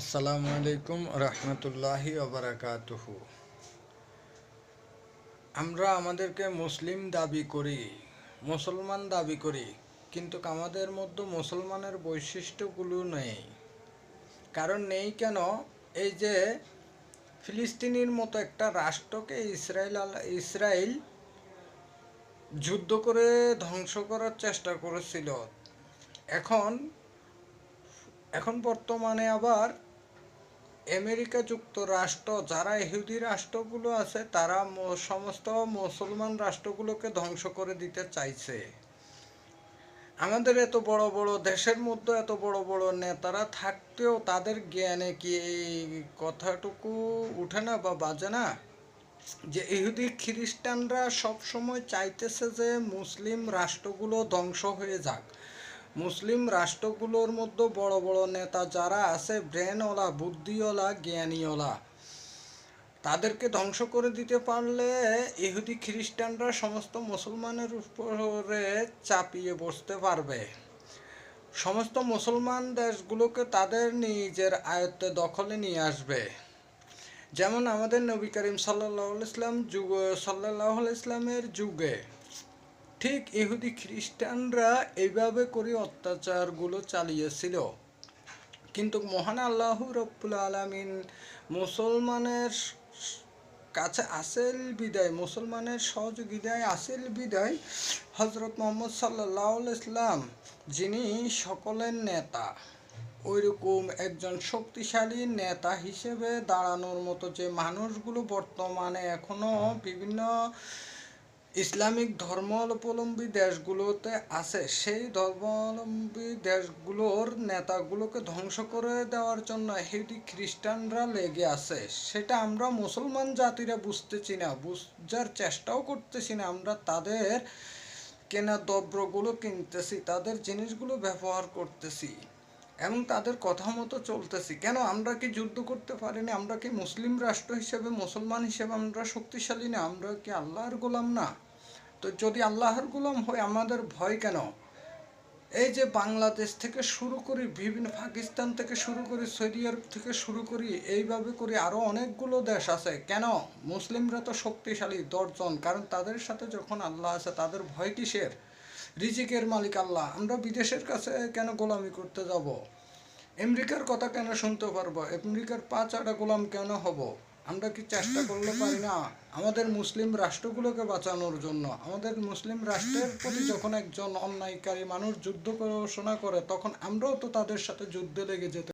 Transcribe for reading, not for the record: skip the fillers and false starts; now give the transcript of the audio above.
আসসালামু আলাইকুম রহমতুল্লাহি ওবারাকাতুহু। আমরা আমাদেরকে মুসলিম দাবি করি, মুসলমান দাবি করি, কিন্তু আমাদের মধ্যে মুসলমানের বৈশিষ্ট্যগুলো নেই। কারণ নেই কেন? এই যে ফিলিস্তিনের মতো একটা রাষ্ট্রকে ইসরায়েল যুদ্ধ করে ধ্বংস করার চেষ্টা করেছিল। এখন এখন বর্তমানে আবার আমেরিকা যুক্তরাষ্ট্র, যারা ইহুদি রাষ্ট্রগুলো আছে, তারা সমস্ত মুসলমান রাষ্ট্রগুলোকে ধ্বংস করে দিতে চাইছে। আমাদের এত বড় বড় দেশের মধ্যে এত বড় বড় নেতারা থাকতেও তাদের জ্ঞানে কি এই কথাটুকু উঠে না বা বাজে না যে ইহুদি খ্রিস্টানরা সবসময় চাইতেছে যে মুসলিম রাষ্ট্রগুলো ধ্বংস হয়ে যাক। মুসলিম রাষ্ট্রগুলোর মধ্যে বড় বড় নেতা যারা আছে, ব্রেনওয়ালা, বুদ্ধিওয়ালা, জ্ঞানীওয়ালা, তাদেরকে ধ্বংস করে দিতে পারলে ইহুদি খ্রিস্টানরা সমস্ত মুসলমানের উপরে চাপিয়ে বসতে পারবে। সমস্ত মুসলমান দেশগুলোকে তাদের নিজের আয়ত্তে দখলে নিয়ে আসবে। যেমন আমাদের নবী করিম সাল্লাল্লাহু আলাইহি ইসলামের যুগে ঠিক ইহুদি খ্রিস্টানরা এইভাবে করে অত্যাচারগুলো চালিয়েছিল। কিন্তু মহান আল্লাহ রব্বুল আলামিন মুসলমানের কাছে আসেল বিদায়, মুসলমানের সহযোগিতায় আসেল বিদায় হজরত মোহাম্মদ সাল্লাল্লাহু আলাইহি ইসলাম, যিনি সকলের নেতা, ওইরকম একজন শক্তিশালী নেতা হিসেবে দাঁড়ানোর মতো যে মানুষগুলো বর্তমানে এখনও বিভিন্ন ইসলামিক ধর্মাবলম্বী দেশগুলোতে আছে, সেই ধর্মাবলম্বী দেশগুলোর নেতাগুলোকে ধ্বংস করে দেওয়ার জন্য ইহুদি খ্রিস্টানরা লেগে আছে। সেটা আমরা মুসলমান জাতিরা বুঝতেছি না, বুঝার চেষ্টাও করতেছি না। আমরা তাদের কেনা দ্রব্যগুলো কিনতেছি, তাদের জিনিসগুলো ব্যবহার করতেছি এবং তাদের কথা মতো চলতেছি। কেন? আমরা কি যুদ্ধ করতে পারিনি? আমরা কি মুসলিম রাষ্ট্র হিসেবে, মুসলমান হিসেবে আমরা শক্তিশালী না? আমরা কি আল্লাহর গোলাম না? তো যদি আল্লাহর গোলাম হই, আমাদের ভয় কেন? এই যে বাংলাদেশ থেকে শুরু করি, বিভিন্ন পাকিস্তান থেকে শুরু করি, সৌদি আরব থেকে শুরু করি, এইভাবে করি আরও অনেকগুলো দেশ আছে। কেন? মুসলিমরা তো শক্তিশালী 10 জন, কারণ তাদের সাথে যখন আল্লাহ আছে, তাদের ভয় কিসের? রিজিকের মালিক আল্লাহ। আমরা বিদেশের কাছে কেন গোলামি করতে যাব? আমেরিকার কথা কেন শুনতে পারবো? আমেরিকার 5 গোলাম কেন হব? আমরা কি চেষ্টা করলে পারি না আমাদের মুসলিম রাষ্ট্রগুলোকে বাঁচানোর জন্য? আমাদের মুসলিম রাষ্ট্রের প্রতি যখন একজন অন্যায়কারী মানুষ যুদ্ধ ঘোষণা করে, তখন আমরাও তো তাদের সাথে যুদ্ধে লেগে যেতে